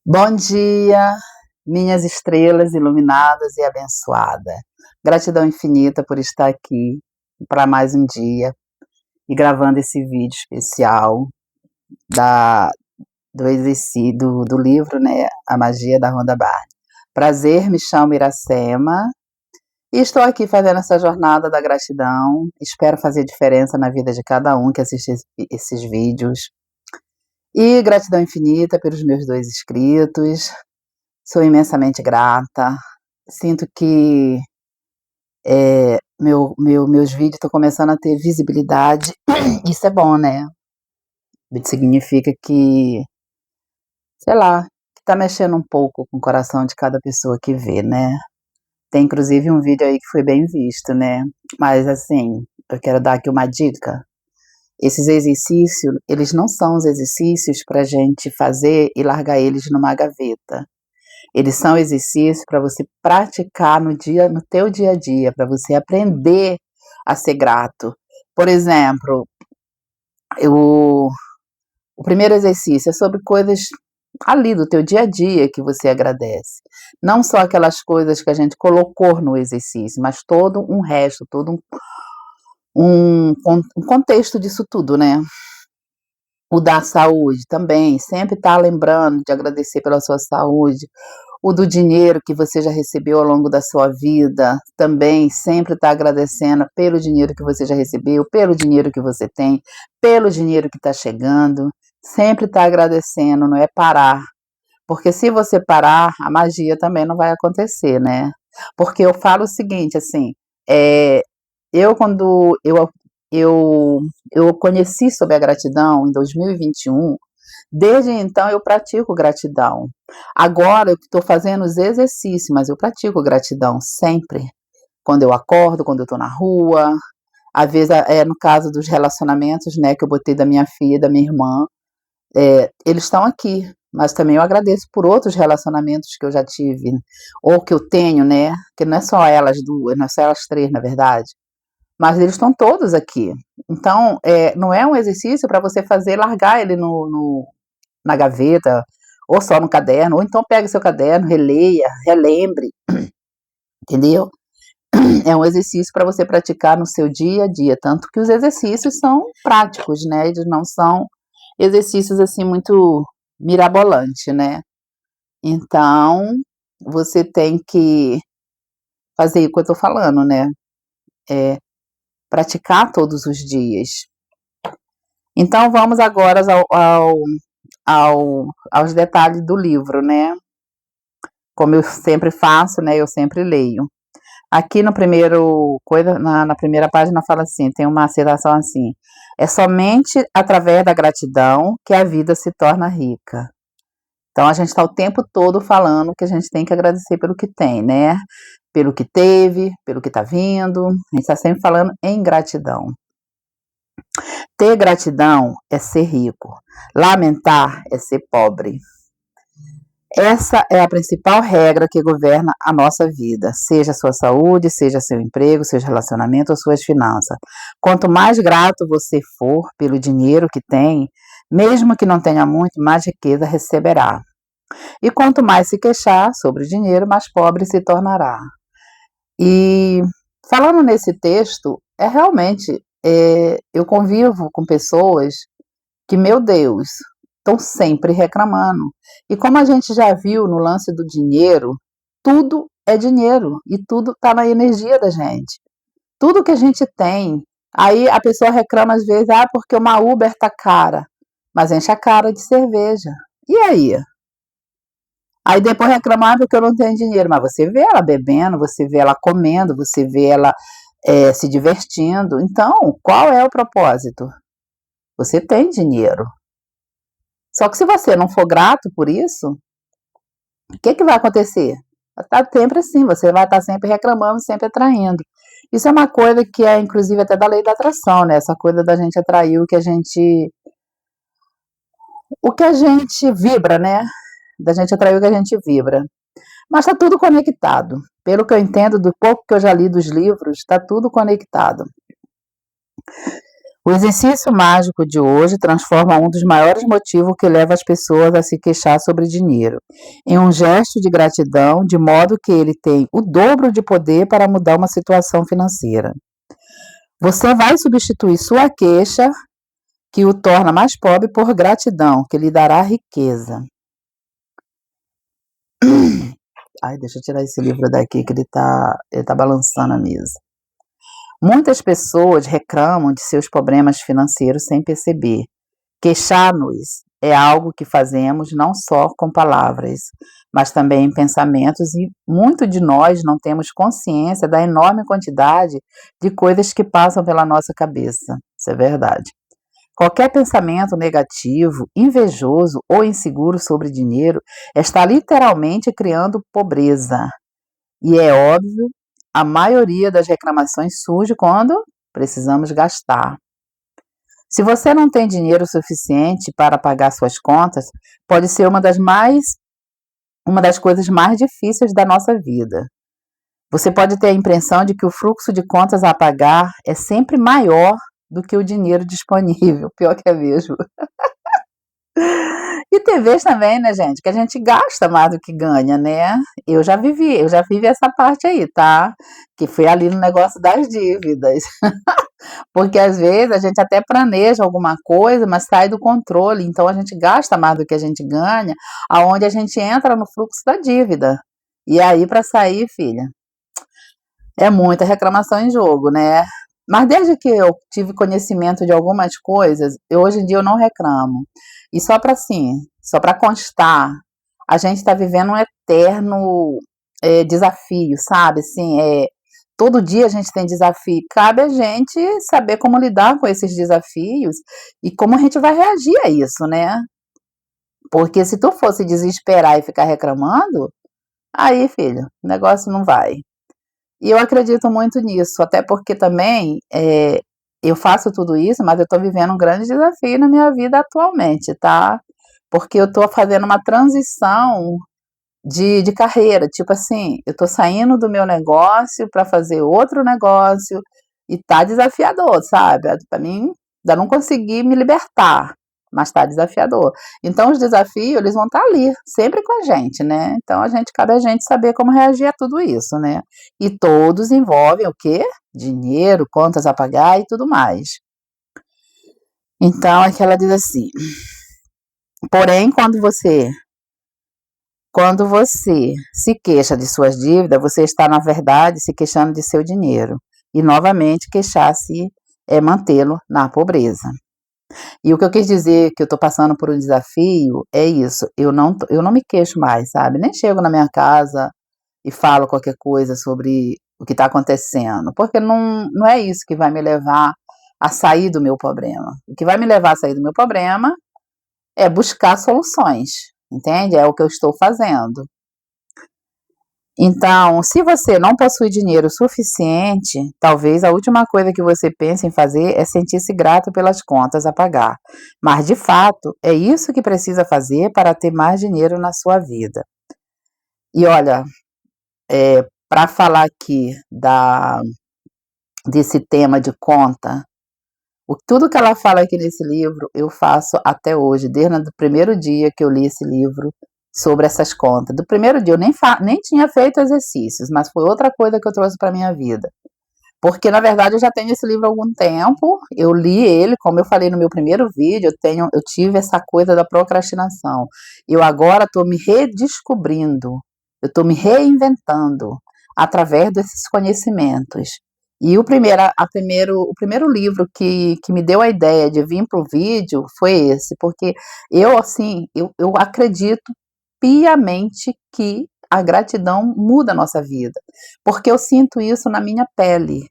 Bom dia, minhas estrelas iluminadas e abençoadas. Gratidão infinita por estar aqui para mais um dia e gravando esse vídeo especial da, do exercício do livro, né, A Magia da Rhonda Byrne. Prazer, me chamo Iracema e estou aqui fazendo essa jornada da gratidão. Espero fazer diferença na vida de cada um que assiste esses vídeos. E gratidão infinita pelos meus 2 inscritos. Sou imensamente grata. Sinto que meus vídeos estão começando a ter visibilidade. Isso é bom, né? Isso significa que, sei lá, que tá mexendo um pouco com o coração de cada pessoa que vê, né? Tem inclusive um vídeo aí que foi bem visto, né? Mas assim, eu quero dar aqui uma dica. Esses exercícios, eles não são os exercícios pra gente fazer e largar eles numa gaveta. Eles são exercícios para você praticar no teu dia a dia, para você aprender a ser grato. Por exemplo, o primeiro exercício é sobre coisas ali do teu dia a dia que você agradece. Não só aquelas coisas que a gente colocou no exercício, mas todo um resto, todo um contexto disso tudo, né? O da saúde também, sempre tá lembrando de agradecer pela sua saúde. O do dinheiro que você já recebeu ao longo da sua vida, também sempre está agradecendo pelo dinheiro que você já recebeu, pelo dinheiro que você tem, pelo dinheiro que está chegando. Sempre está agradecendo, não é parar. Porque se você parar, a magia também não vai acontecer, né? Porque eu falo o seguinte, assim, quando eu conheci sobre a gratidão em 2021, desde então eu pratico gratidão. Agora eu estou fazendo os exercícios, mas eu pratico gratidão sempre. Quando eu acordo, quando eu estou na rua, às vezes no caso dos relacionamentos, né, que eu botei da minha filha, da minha irmã, eles estão aqui, mas também eu agradeço por outros relacionamentos que eu já tive, ou que eu tenho, né, que não é só elas duas, não é só elas três, na verdade, mas eles estão todos aqui. Então, não é um exercício para você fazer, largar ele na gaveta, ou só no caderno, ou então pegue seu caderno, releia, relembre, entendeu? É um exercício para você praticar no seu dia a dia, tanto que os exercícios são práticos, né? Eles não são exercícios assim muito mirabolantes, né? Então, você tem que fazer o que eu estou falando, né? Praticar todos os dias. Então, vamos agora aos detalhes do livro, né? Como eu sempre faço, né? Eu sempre leio. Aqui no primeiro coisa, na primeira página fala assim, tem uma citação assim: é somente através da gratidão que a vida se torna rica. Então a gente está o tempo todo falando que a gente tem que agradecer pelo que tem, né? Pelo que teve, pelo que está vindo. A gente está sempre falando em gratidão. Ter gratidão é ser rico. Lamentar é ser pobre. Essa é a principal regra que governa a nossa vida, seja a sua saúde, seja seu emprego, seus relacionamentos ou suas finanças. Quanto mais grato você for pelo dinheiro que tem, mesmo que não tenha muito, mais riqueza receberá. E quanto mais se queixar sobre o dinheiro, mais pobre se tornará. E falando nesse texto, realmente, eu convivo com pessoas que, meu Deus, estão sempre reclamando. E como a gente já viu no lance do dinheiro, tudo é dinheiro e tudo está na energia da gente. Tudo que a gente tem. Aí a pessoa reclama às vezes, porque uma Uber tá cara, mas enche a cara de cerveja. E aí? Aí depois reclama, porque eu não tenho dinheiro. Mas você vê ela bebendo, você vê ela comendo, você vê ela se divertindo. Então, qual é o propósito? Você tem dinheiro. Só que se você não for grato por isso, o que vai acontecer? Vai estar sempre assim, você vai estar sempre reclamando, sempre atraindo. Isso é uma coisa que é, inclusive, até da lei da atração, né? Essa coisa da gente atrair o que a gente vibra, né? Da gente atrair o que a gente vibra. Mas está tudo conectado. Pelo que eu entendo, do pouco que eu já li dos livros, está tudo conectado. O exercício mágico de hoje transforma um dos maiores motivos que leva as pessoas a se queixar sobre dinheiro em um gesto de gratidão, de modo que ele tem o dobro de poder para mudar uma situação financeira. Você vai substituir sua queixa, que o torna mais pobre, por gratidão, que lhe dará riqueza. Ai, deixa eu tirar esse livro daqui que ele tá balançando a mesa. Muitas pessoas reclamam de seus problemas financeiros sem perceber. Queixar-nos é algo que fazemos não só com palavras, mas também em pensamentos, e muito de nós não temos consciência da enorme quantidade de coisas que passam pela nossa cabeça. Isso é verdade. Qualquer pensamento negativo, invejoso ou inseguro sobre dinheiro está literalmente criando pobreza. E é óbvio, a maioria das reclamações surge quando precisamos gastar. Se você não tem dinheiro suficiente para pagar suas contas, pode ser uma das coisas mais difíceis da nossa vida. Você pode ter a impressão de que o fluxo de contas a pagar é sempre maior do que o dinheiro disponível. Pior que é mesmo. E tem vez também, né, gente, que a gente gasta mais do que ganha, né? Eu já vivi essa parte aí, tá? Que foi ali no negócio das dívidas. Porque às vezes a gente até planeja alguma coisa, mas sai do controle, então a gente gasta mais do que a gente ganha, aonde a gente entra no fluxo da dívida. E aí, para sair, filha, é muita reclamação em jogo, né? Mas desde que eu tive conhecimento de algumas coisas, hoje em dia eu não reclamo. E só para assim, só para constar, a gente está vivendo um eterno desafio, sabe? Assim, todo dia a gente tem desafio. Cabe a gente saber como lidar com esses desafios e como a gente vai reagir a isso, né? Porque se tu fosse desesperar e ficar reclamando, aí, filho, o negócio não vai. E eu acredito muito nisso, até porque também eu faço tudo isso, mas eu estou vivendo um grande desafio na minha vida atualmente, tá? Porque eu estou fazendo uma transição de carreira, tipo assim, eu estou saindo do meu negócio para fazer outro negócio e tá desafiador, sabe? Para mim, ainda não consegui me libertar, mas tá desafiador. Então, os desafios, eles vão estar ali, sempre com a gente, né? Então, cabe a gente saber como reagir a tudo isso, né? E todos envolvem o quê? Dinheiro, contas a pagar e tudo mais. Então, aqui ela diz assim: porém, quando você se queixa de suas dívidas, você está, na verdade, se queixando de seu dinheiro. E, novamente, queixar-se é mantê-lo na pobreza. E o que eu quis dizer que eu estou passando por um desafio é isso. Eu não me queixo mais, sabe? Nem chego na minha casa e falo qualquer coisa sobre o que está acontecendo. Porque não é isso que vai me levar a sair do meu problema. O que vai me levar a sair do meu problema é buscar soluções, entende? É o que eu estou fazendo. Então, se você não possui dinheiro suficiente, talvez a última coisa que você pense em fazer é sentir-se grato pelas contas a pagar. Mas, de fato, é isso que precisa fazer para ter mais dinheiro na sua vida. E olha, para falar aqui desse tema de conta, tudo que ela fala aqui nesse livro, eu faço até hoje, desde o primeiro dia que eu li esse livro sobre essas contas. Do primeiro dia eu nem tinha feito exercícios, mas foi outra coisa que eu trouxe para minha vida. Porque, na verdade, eu já tenho esse livro há algum tempo, eu li ele, como eu falei no meu primeiro vídeo, eu tive essa coisa da procrastinação. Eu agora estou me redescobrindo, eu estou me reinventando através desses conhecimentos. E o primeiro livro que me deu a ideia de vir para o vídeo foi esse, porque eu acredito piamente que a gratidão muda a nossa vida, porque eu sinto isso na minha pele,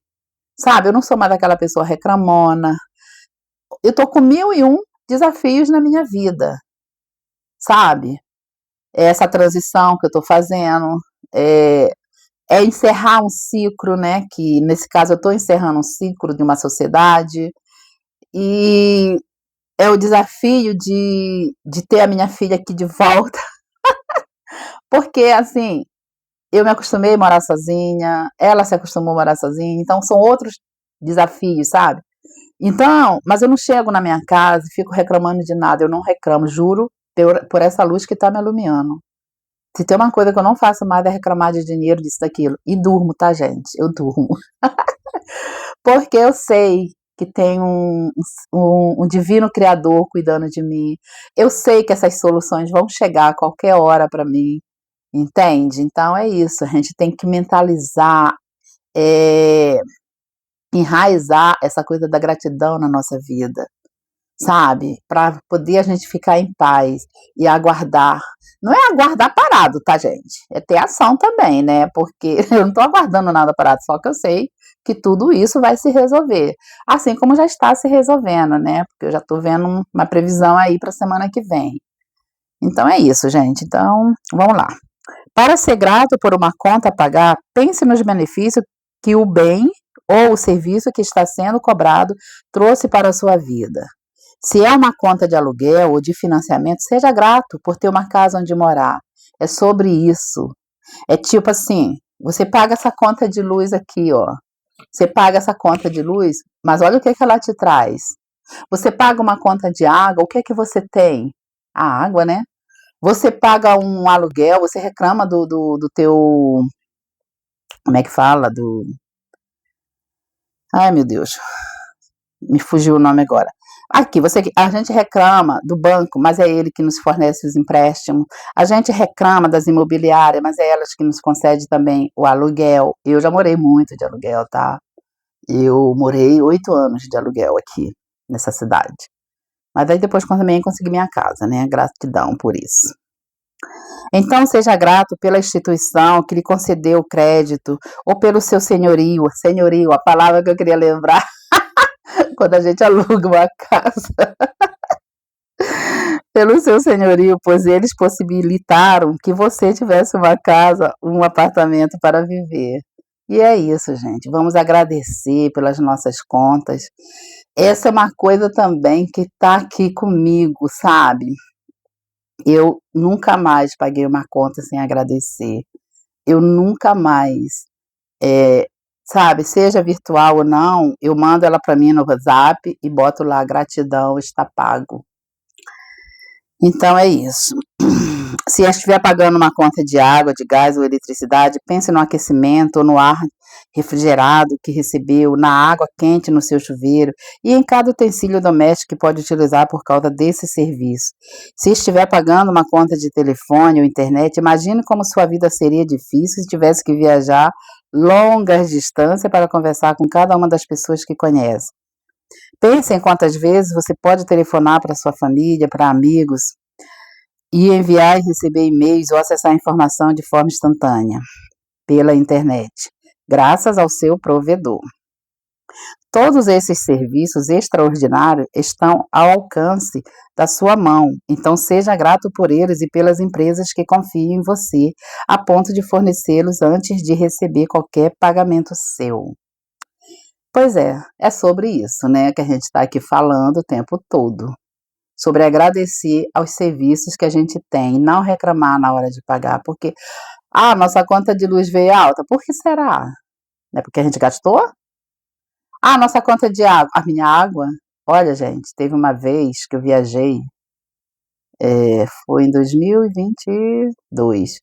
sabe? Eu não sou mais aquela pessoa reclamona, eu tô com 1001 desafios na minha vida, sabe? É essa transição que eu tô fazendo, é, é encerrar um ciclo, né? Que nesse caso eu tô encerrando um ciclo de uma sociedade, e é o desafio de ter a minha filha aqui de volta, porque assim, eu me acostumei a morar sozinha, ela se acostumou a morar sozinha, então são outros desafios, sabe? Então, mas eu não chego na minha casa e fico reclamando de nada, eu não reclamo, juro por essa luz que está me iluminando. Se tem uma coisa que eu não faço mais é reclamar de dinheiro, disso, daquilo. E durmo, tá, gente? Eu durmo. Porque eu sei que tem um divino criador cuidando de mim. Eu sei que essas soluções vão chegar a qualquer hora para mim, entende? Então é isso, a gente tem que mentalizar, é, enraizar essa coisa da gratidão na nossa vida, sabe? Para poder a gente ficar em paz e aguardar. Não é aguardar parado, tá, gente? É ter ação também, né? Porque eu não tô aguardando nada parado, só que eu sei que tudo isso vai se resolver. Assim como já está se resolvendo, né? Porque eu já tô vendo uma previsão aí para a semana que vem. Então é isso, gente. Então, vamos lá. Para ser grato por uma conta a pagar, pense nos benefícios que o bem ou o serviço que está sendo cobrado trouxe para a sua vida. Se é uma conta de aluguel ou de financiamento, seja grato por ter uma casa onde morar. É sobre isso. É tipo assim, você paga essa conta de luz aqui, ó. Você paga essa conta de luz, mas olha o que ela te traz. Você paga uma conta de água, o que é que você tem? A água, né? Você paga um aluguel, você reclama do teu. Como é que fala? Ai, meu Deus, me fugiu o nome agora. Aqui, a gente reclama do banco, mas é ele que nos fornece os empréstimos. A gente reclama das imobiliárias, mas é elas que nos concede também o aluguel. Eu já morei muito de aluguel, tá? Eu morei 8 anos de aluguel aqui nessa cidade. Mas aí depois também consegui minha casa, né? Gratidão por isso. Então, seja grato pela instituição que lhe concedeu o crédito, ou pelo seu senhorio, a palavra que eu queria lembrar quando a gente aluga uma casa, pelo seu senhorio, pois eles possibilitaram que você tivesse uma casa, um apartamento para viver. E é isso, gente. Vamos agradecer pelas nossas contas. Essa é uma coisa também que está aqui comigo, sabe? Eu nunca mais paguei uma conta sem agradecer. Eu nunca mais, eh, sabe, seja virtual ou não, eu mando ela para mim no WhatsApp e boto lá: "Gratidão, está pago". Então é isso. Se estiver pagando uma conta de água, de gás ou eletricidade, pense no aquecimento ou no ar refrigerado que recebeu, na água quente no seu chuveiro e em cada utensílio doméstico que pode utilizar por causa desse serviço. Se estiver pagando uma conta de telefone ou internet, imagine como sua vida seria difícil se tivesse que viajar longas distâncias para conversar com cada uma das pessoas que conhece. Pense em quantas vezes você pode telefonar para sua família, para amigos, e enviar e receber e-mails ou acessar informação de forma instantânea pela internet, graças ao seu provedor. Todos esses serviços extraordinários estão ao alcance da sua mão, então seja grato por eles e pelas empresas que confiam em você, a ponto de fornecê-los antes de receber qualquer pagamento seu. Pois é sobre isso, né, que a gente está aqui falando o tempo todo. Sobre agradecer aos serviços que a gente tem, não reclamar na hora de pagar, porque, nossa conta de luz veio alta, por que será? Não é porque a gente gastou? Nossa conta de água, a minha água, olha gente, teve uma vez que eu viajei, foi em 2022,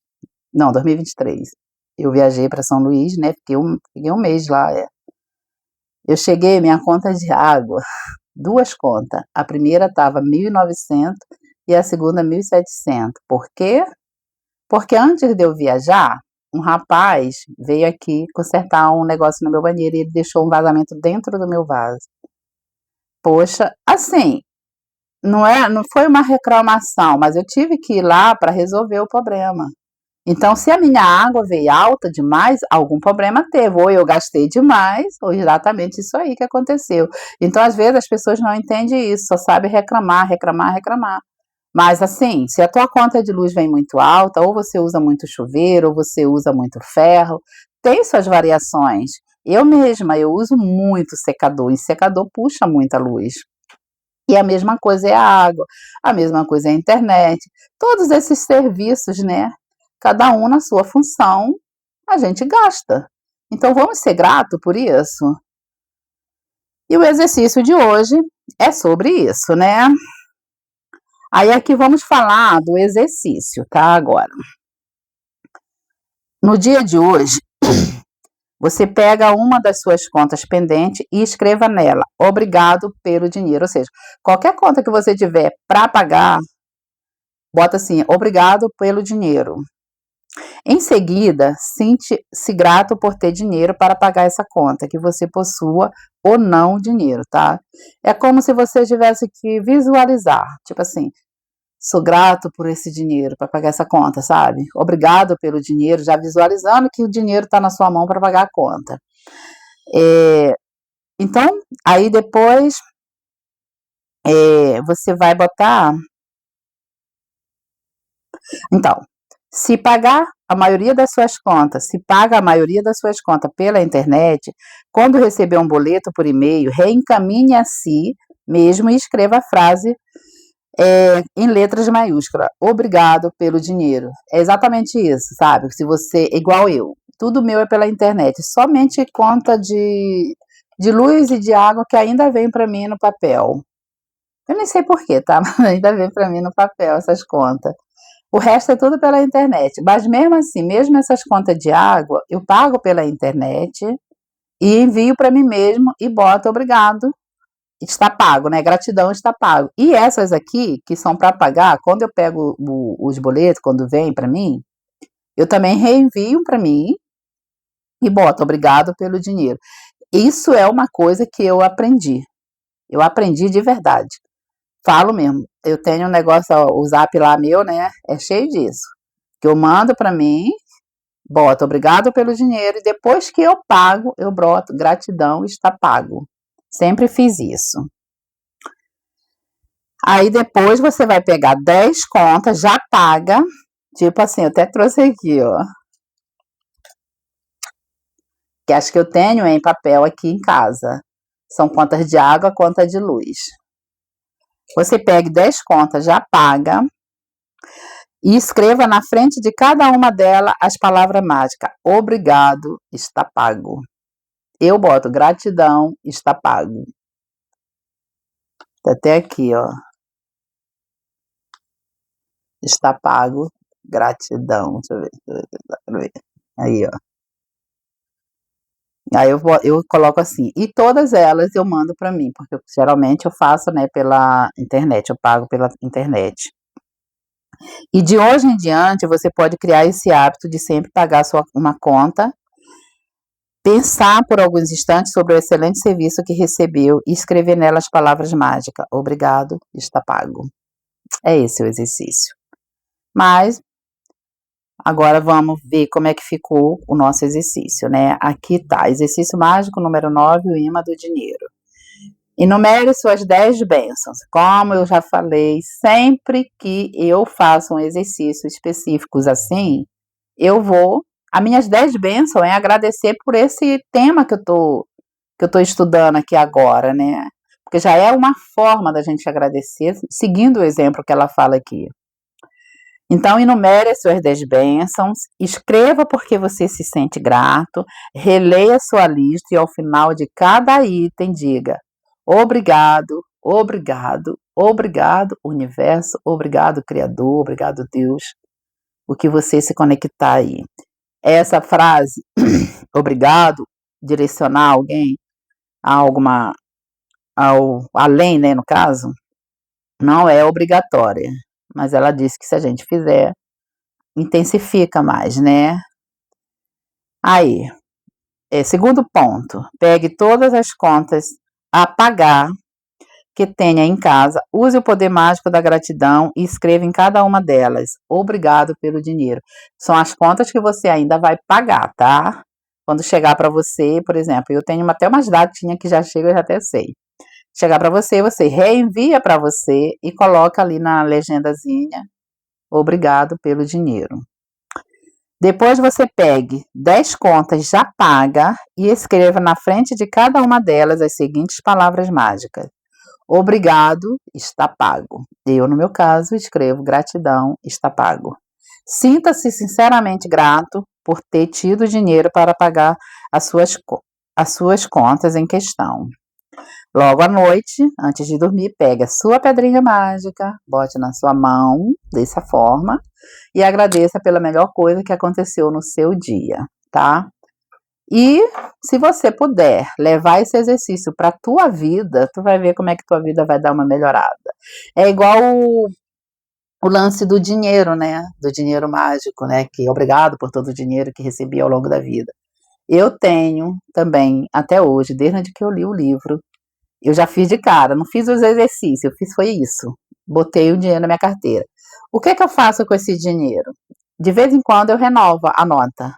não, 2023, eu viajei para São Luís, né, fiquei um mês lá, eu cheguei, minha conta de água, duas contas, a primeira estava 1.900 e a segunda 1.700, por quê? Porque antes de eu viajar, um rapaz veio aqui consertar um negócio no meu banheiro e ele deixou um vazamento dentro do meu vaso. Poxa, assim, não foi uma reclamação, mas eu tive que ir lá para resolver o problema. Então, se a minha água veio alta demais, algum problema teve, ou eu gastei demais, ou exatamente isso aí que aconteceu. Então, às vezes as pessoas não entendem isso, só sabem reclamar, reclamar, reclamar. Mas assim, se a tua conta de luz vem muito alta, ou você usa muito chuveiro, ou você usa muito ferro, tem suas variações. Eu mesma, eu uso muito secador, e secador puxa muita luz. E a mesma coisa é a água, a mesma coisa é a internet. Todos esses serviços, né? Cada um na sua função, a gente gasta. Então vamos ser grato por isso? E o exercício de hoje é sobre isso, né? Aí aqui vamos falar do exercício, tá? Agora. No dia de hoje, você pega uma das suas contas pendentes e escreva nela, obrigado pelo dinheiro. Ou seja, qualquer conta que você tiver para pagar, bota assim, obrigado pelo dinheiro. Em seguida, sinta-se grato por ter dinheiro para pagar essa conta, que você possua ou não o dinheiro, tá? É como se você tivesse que visualizar, tipo assim, sou grato por esse dinheiro para pagar essa conta, sabe? Obrigado pelo dinheiro, já visualizando que o dinheiro está na sua mão para pagar a conta. Então, aí depois você vai botar. Então, se pagar a maioria das suas contas, se paga a maioria das suas contas pela internet, quando receber um boleto por e-mail, reencaminhe a si mesmo e escreva a frase em letras maiúsculas. Obrigado pelo dinheiro. É exatamente isso, sabe? Se você, igual eu, tudo meu é pela internet, somente conta de luz e de água que ainda vem para mim no papel. Eu nem sei porquê, tá? Mas ainda vem para mim no papel essas contas. O resto é tudo pela internet. Mas mesmo assim, mesmo essas contas de água, eu pago pela internet e envio para mim mesmo e boto obrigado. Está pago, né? Gratidão está pago. E essas aqui, que são para pagar, quando eu pego os boletos, quando vem para mim, eu também reenvio para mim e boto obrigado pelo dinheiro. Isso é uma coisa que eu aprendi. Eu aprendi de verdade. Falo mesmo. Eu tenho um negócio, ó, o Zap lá meu, né? É cheio disso. Que eu mando para mim, boto obrigado pelo dinheiro e depois que eu pago, eu boto gratidão está pago. Sempre fiz isso. Aí depois você vai pegar 10 contas, já paga. Tipo assim, eu até trouxe aqui, ó. Que acho que eu tenho em papel aqui em casa. São contas de água, conta de luz. Você pega 10 contas, já paga. E escreva na frente de cada uma delas as palavras mágicas. Obrigado, está pago. Eu boto gratidão, está pago. Tá até aqui, ó. Está pago, gratidão. Deixa eu ver. Aí, ó. Aí eu coloco assim, e todas elas eu mando para mim, porque geralmente eu faço, né, pela internet, eu pago pela internet. E de hoje em diante você pode criar esse hábito de sempre pagar uma conta, pensar por alguns instantes sobre o excelente serviço que recebeu e escrever nela as palavras mágicas. Obrigado, está pago. É esse o exercício. Mas agora vamos ver como é que ficou o nosso exercício, né? Aqui tá, exercício mágico número 9, o imã do dinheiro. Enumere suas 10 bênçãos. Como eu já falei, sempre que eu faço um exercício específico assim, eu vou. As minhas 10 bênçãos é agradecer por esse tema que eu tô estudando aqui agora, né? Porque já é uma forma da gente agradecer, seguindo o exemplo que ela fala aqui. Então, enumere as suas 10 bênçãos, escreva porque você se sente grato, releia sua lista e ao final de cada item diga obrigado, obrigado, obrigado, universo, obrigado, Criador, obrigado, Deus, o que você se conectar aí. Essa frase, obrigado, direcionar alguém a alguma, além, né, no caso, não é obrigatória, mas ela diz que se a gente fizer, intensifica mais, né? Aí, segundo ponto, pegue todas as contas a pagar que tenha em casa, use o poder mágico da gratidão e escreva em cada uma delas, obrigado pelo dinheiro. São as contas que você ainda vai pagar, tá? Quando chegar para você, por exemplo, eu tenho até umas datinhas que já chega, eu já até sei. Chegar para você, você reenvia para você e coloca ali na legendazinha, obrigado pelo dinheiro. Depois você pegue 10 contas já paga e escreva na frente de cada uma delas as seguintes palavras mágicas. Obrigado, está pago. Eu, no meu caso, escrevo gratidão, está pago. Sinta-se sinceramente grato por ter tido dinheiro para pagar as suas contas em questão. Logo à noite, antes de dormir, pegue a sua pedrinha mágica, bote na sua mão, dessa forma, e agradeça pela melhor coisa que aconteceu no seu dia, tá? E se você puder levar esse exercício para a tua vida, tu vai ver como é que tua vida vai dar uma melhorada. É igual o lance do dinheiro, né? Do dinheiro mágico, né? Que obrigado por todo o dinheiro que recebi ao longo da vida. Eu tenho também, até hoje, desde que eu li o livro, eu já fiz de cara, não fiz os exercícios, eu fiz foi isso. Botei o dinheiro na minha carteira. O que é que eu faço com esse dinheiro? De vez em quando eu renovo a nota.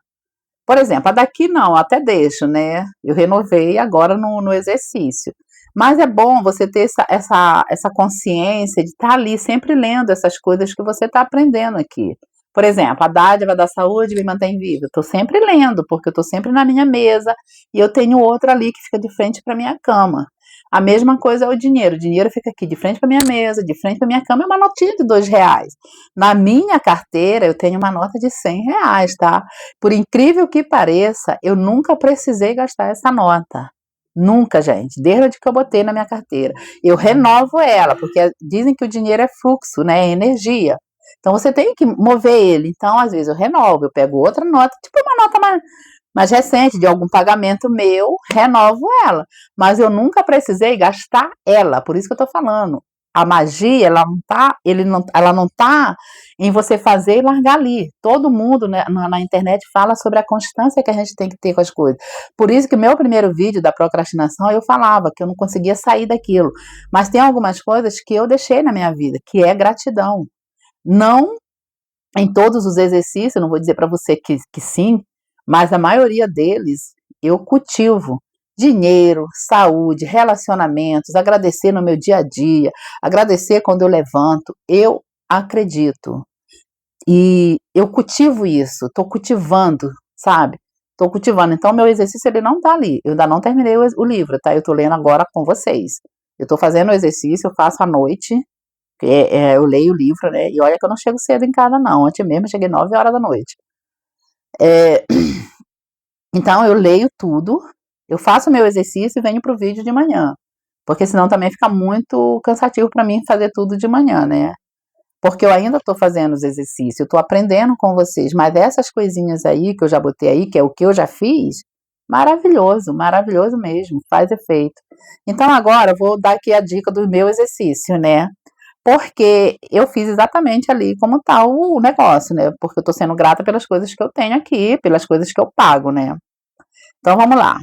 Por exemplo, a daqui não, até deixo, né? Eu renovei agora no exercício. Mas é bom você ter essa consciência de estar ali sempre lendo essas coisas que você está aprendendo aqui. Por exemplo, a dádiva da saúde me mantém viva. Estou sempre lendo, porque eu estou sempre na minha mesa e eu tenho outra ali que fica de frente para minha cama. A mesma coisa é o dinheiro. O dinheiro fica aqui de frente para minha mesa, de frente para minha cama, é uma notinha de R$ 2. Na minha carteira, eu tenho uma nota de R$ 100, tá? Por incrível que pareça, eu nunca precisei gastar essa nota. Nunca, gente, desde que eu botei na minha carteira. Eu renovo ela, porque dizem que o dinheiro é fluxo, né? É energia. Então você tem que mover ele. Então, às vezes, eu renovo, eu pego outra nota, tipo uma nota mais recente, de algum pagamento meu, renovo ela. Mas eu nunca precisei gastar ela, por isso que eu tô falando. A magia, ela não tá em você fazer e largar ali. Todo mundo, né, na internet fala sobre a constância que a gente tem que ter com as coisas. Por isso que o meu primeiro vídeo da procrastinação, eu falava que eu não conseguia sair daquilo. Mas tem algumas coisas que eu deixei na minha vida, que é gratidão. Não em todos os exercícios, não vou dizer para você que sim, mas a maioria deles eu cultivo. Dinheiro, saúde, relacionamentos, agradecer no meu dia a dia, agradecer quando eu levanto, eu acredito. E eu cultivo isso, estou cultivando, sabe? Estou cultivando. Então, meu exercício ele não está ali. Eu ainda não terminei o livro, tá? Eu estou lendo agora com vocês. Eu estou fazendo o exercício, eu faço à noite, eu leio o livro, né? E olha que eu não chego cedo em casa, não. Ontem mesmo eu cheguei 9 horas da noite. É, então eu leio tudo, eu faço meu exercício e venho pro vídeo de manhã. Porque senão também fica muito cansativo para mim fazer tudo de manhã, né? Porque eu ainda estou fazendo os exercícios, eu estou aprendendo com vocês, mas essas coisinhas aí que eu já botei aí, que é o que eu já fiz, maravilhoso, maravilhoso mesmo, faz efeito. Então agora eu vou dar aqui a dica do meu exercício, né? Porque eu fiz exatamente ali como tá o negócio, né? Porque eu tô sendo grata pelas coisas que eu tenho aqui, pelas coisas que eu pago, né? Então vamos lá.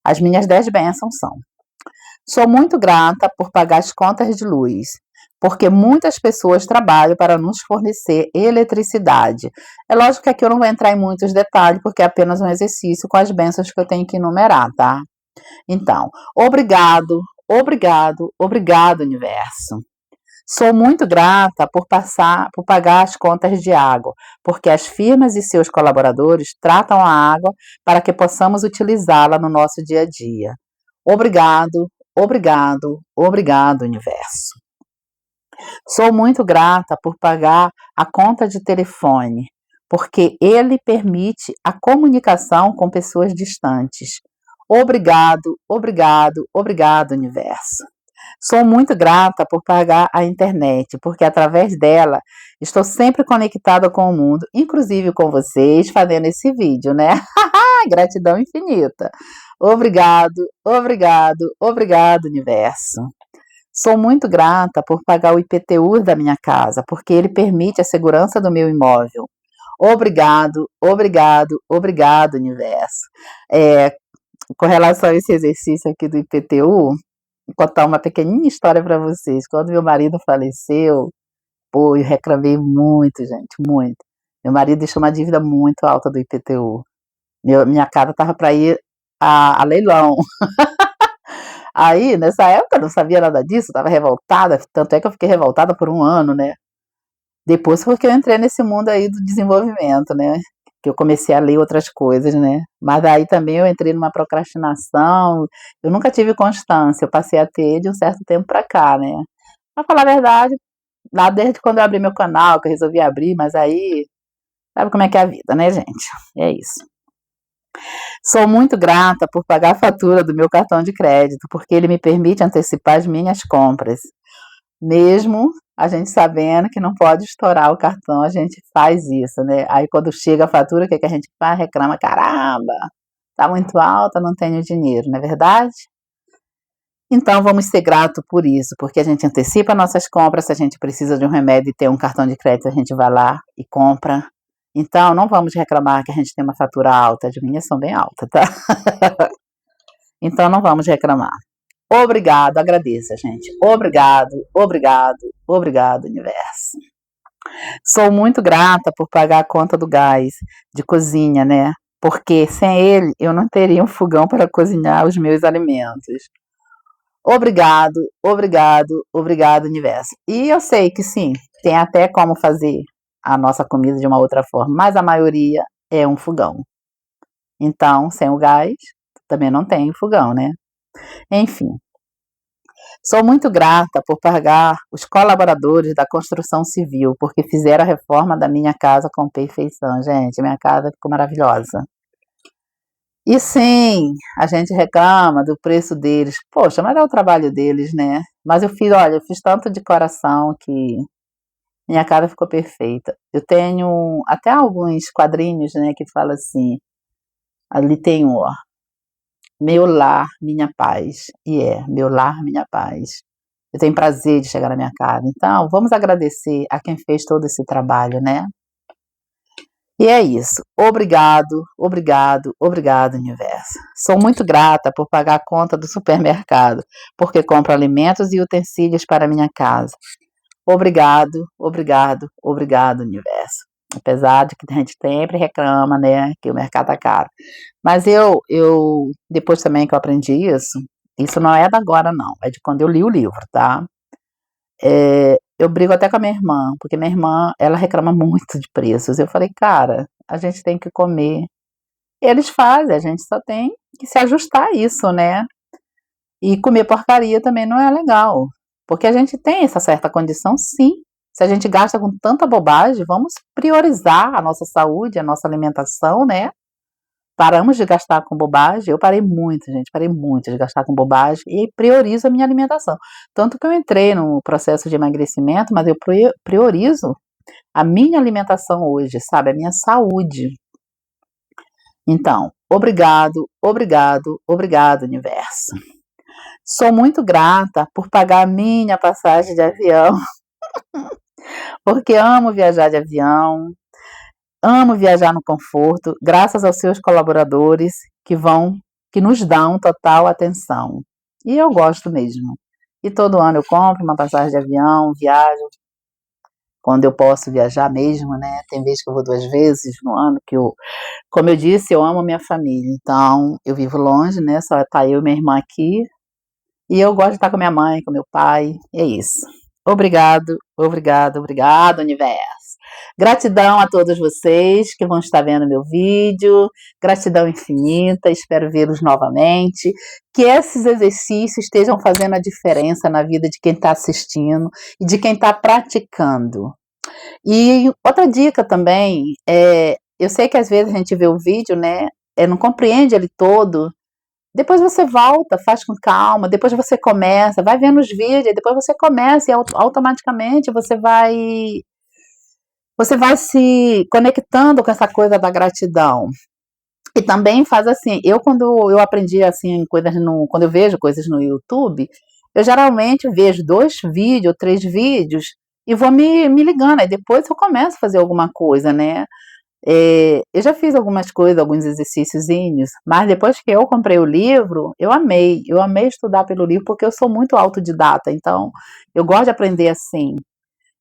As minhas 10 bênçãos são: sou muito grata por pagar as contas de luz, porque muitas pessoas trabalham para nos fornecer eletricidade. É lógico que aqui eu não vou entrar em muitos detalhes, porque é apenas um exercício com as bênçãos que eu tenho que enumerar, tá? Então, obrigado, obrigado, obrigado, universo. Sou muito grata por pagar as contas de água, porque as firmas e seus colaboradores tratam a água para que possamos utilizá-la no nosso dia a dia. Obrigado, obrigado, obrigado, universo. Sou muito grata por pagar a conta de telefone, porque ele permite a comunicação com pessoas distantes. Obrigado, obrigado, obrigado, universo. Sou muito grata por pagar a internet, porque através dela estou sempre conectada com o mundo, inclusive com vocês, fazendo esse vídeo, né? Gratidão infinita. Obrigado, obrigado, obrigado, universo. Sou muito grata por pagar o IPTU da minha casa, porque ele permite a segurança do meu imóvel. Obrigado, obrigado, obrigado, universo. É, com relação a esse exercício aqui do IPTU, vou contar uma pequenininha história para vocês. Quando meu marido faleceu, pô, eu reclamei muito, gente, muito. Meu marido deixou uma dívida muito alta do IPTU. Minha casa estava para ir a leilão. Aí, nessa época, eu não sabia nada disso, estava revoltada, tanto é que eu fiquei revoltada por um ano, né? Depois foi que eu entrei nesse mundo aí do desenvolvimento, né? Que eu comecei a ler outras coisas, né? Mas daí também eu entrei numa procrastinação, eu nunca tive constância, eu passei a ter de um certo tempo pra cá, né? Pra falar a verdade, lá desde quando eu abri meu canal, que eu resolvi abrir, mas aí, sabe como é que é a vida, né, gente? É isso. Sou muito grata por pagar a fatura do meu cartão de crédito, porque ele me permite antecipar as minhas compras. Mesmo a gente sabendo que não pode estourar o cartão, a gente faz isso, né? Aí quando chega a fatura, o que, que a gente faz? Reclama, caramba, tá muito alta, não tenho dinheiro, não é verdade? Então vamos ser gratos por isso, porque a gente antecipa nossas compras, se a gente precisa de um remédio e ter um cartão de crédito, a gente vai lá e compra. Então não vamos reclamar que a gente tem uma fatura alta, as minhas são bem altas, tá? Então não vamos reclamar. Obrigado, agradeça, gente. Obrigado, obrigado, obrigado, universo. Sou muito grata por pagar a conta do gás de cozinha, né? Porque sem ele eu não teria um fogão para cozinhar os meus alimentos. Obrigado, obrigado, obrigado, universo. E eu sei que sim, tem até como fazer a nossa comida de uma outra forma, mas a maioria é um fogão. Então, sem o gás, também não tem fogão, né? Enfim, sou muito grata por pagar os colaboradores da construção civil, porque fizeram a reforma da minha casa com perfeição. Gente, minha casa ficou maravilhosa. E sim, a gente reclama do preço deles. Poxa, mas é o trabalho deles, né? Mas eu fiz, olha, eu fiz tanto de coração que minha casa ficou perfeita. Eu tenho até alguns quadrinhos, né, que fala assim, ali tem um, ó, meu lar, minha paz. E é, meu lar, minha paz. Eu tenho prazer de chegar na minha casa. Então, vamos agradecer a quem fez todo esse trabalho, né? E é isso. Obrigado, obrigado, obrigado, universo. Sou muito grata por pagar a conta do supermercado, porque compro alimentos e utensílios para minha casa. Obrigado, obrigado, obrigado, universo. Apesar de que a gente sempre reclama, né, que o mercado tá caro. Mas depois também que eu aprendi isso não é da agora, não. É de quando eu li o livro, tá? Eu brigo até com a minha irmã, porque minha irmã, ela reclama muito de preços. Eu falei, cara, a gente tem que comer. Eles fazem, a gente só tem que se ajustar a isso, né? E comer porcaria também não é legal, porque a gente tem essa certa condição, sim. Se a gente gasta com tanta bobagem, vamos priorizar a nossa saúde, a nossa alimentação, né? Paramos de gastar com bobagem. Eu parei muito, gente, parei muito de gastar com bobagem e priorizo a minha alimentação. Tanto que eu entrei no processo de emagrecimento, mas eu priorizo a minha alimentação hoje, sabe? A minha saúde. Então, obrigado, obrigado, obrigado, universo. Sou muito grata por pagar a minha passagem de avião, porque amo viajar de avião, amo viajar no conforto, graças aos seus colaboradores que nos dão total atenção. E eu gosto mesmo. E todo ano eu compro uma passagem de avião, viajo, quando eu posso viajar mesmo, né? Tem vezes que eu vou 2 vezes no ano, como eu disse, eu amo minha família. Então, eu vivo longe, né? Só tá eu e minha irmã aqui. E eu gosto de estar com minha mãe, com meu pai. E é isso. Obrigado, obrigado, obrigado, universo. Gratidão a todos vocês que vão estar vendo meu vídeo. Gratidão infinita. Espero vê-los novamente. Que esses exercícios estejam fazendo a diferença na vida de quem está assistindo e de quem está praticando. E outra dica também, eu sei que às vezes a gente vê o vídeo, né? Não compreende ele todo. Depois você volta, faz com calma, depois você começa, vai vendo os vídeos, depois você começa e automaticamente você vai se conectando com essa coisa da gratidão. E também faz assim, quando eu aprendi assim, quando eu vejo coisas no YouTube, eu geralmente vejo 2 vídeos, 3 vídeos e vou me ligando, aí depois eu começo a fazer alguma coisa, né? Eu já fiz algumas coisas, alguns exercíciozinhos, mas depois que eu comprei o livro, eu amei estudar pelo livro, porque eu sou muito autodidata, então eu gosto de aprender assim.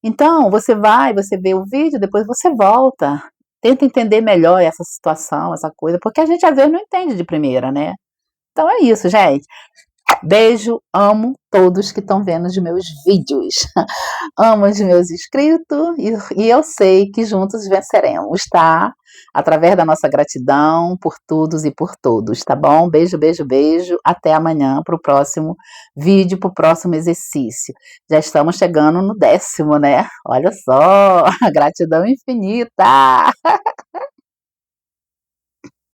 Então, você vê o vídeo, depois você volta, tenta entender melhor essa situação, essa coisa, porque a gente às vezes não entende de primeira, né? Então é isso, gente. Beijo, amo todos que estão vendo os meus vídeos. Amo os meus inscritos e eu sei que juntos venceremos, tá? Através da nossa gratidão por todos e por todos, tá bom? Beijo, beijo, beijo. Até amanhã para o próximo vídeo, para o próximo exercício. Já estamos chegando no 10º, né? Olha só, gratidão infinita!